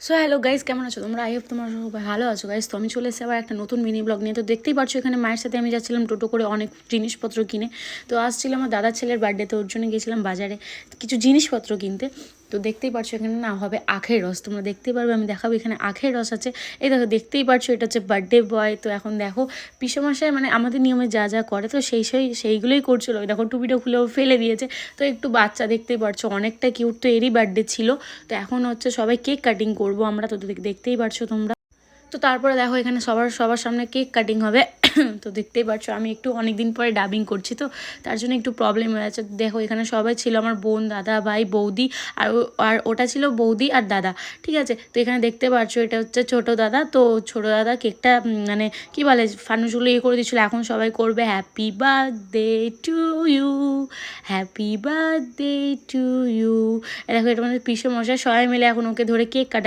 So hello guys, কেমন আছো তোমরা? আই হোপ তোমরা সবাই ভালো আছো গাইজ। তো আমি চলে এসেছি আবার একটা নতুন মিনি ব্লগ নিয়ে। তো দেখতেই পারছো এখানে মায়ের সাথে আমি যাচ্ছিলাম টোটো করে অনেক জিনিসপত্র কিনে। তো আসছিল আমার দাদার ছেলের বার্থডে, তো ওর জন্য গিয়েছিলাম বাজারে কিছু জিনিসপত্র কিনতে। তো দেখতেই পারছো এখানে না হবে আখের রস, তোমরা দেখতেই পারবে, আমি দেখাবো এখানে আখের রস আছে। এই দেখো, দেখতেই পারছো এটা হচ্ছে বার্থডে বয়। তো এখন দেখো পিসেমশাই মানে আমাদের নিয়মে যা যা করে তো সেইগুলোই করছিলো। ওই দেখো টুপিটা খুলেও ফেলে দিয়েছে। তো একটু বাচ্চা দেখতেই পারছো, অনেকটা কিউট। তো এরই বার্থডে ছিল। তো এখন হচ্ছে সবাই কেক কাটিং করবো আমরা, তো দেখতেই পারছো তোমরা। তো তারপরে দেখো এখানে সবার সামনে কেক কাটিং হবে। তো দেখতেই পাচ্ছ আমি একটু অনেক দিন পরে ডাবিং করছি, তো তার জন্য একটু প্রবলেম হয়ে আছে। দেখো এখানে সবাই ছিল, আমার বোন, দাদা, ভাই, বৌদি, আর ওটা ছিল বৌদি আর দাদা। ঠিক আছে, তো এখানে দেখতে পাচ্ছ এটা হচ্ছে ছোটো দাদা। তো ছোটো দাদা কেকটা মানে কী বলে ফানুসগুলো করে দিচ্ছিলো। এখন সবাই করবে happy birthday to you, happy birthday to you. দেখো এটা মানে পিসে মশাই সবাই মিলে এখন ওকে ধরে কেক কাটা।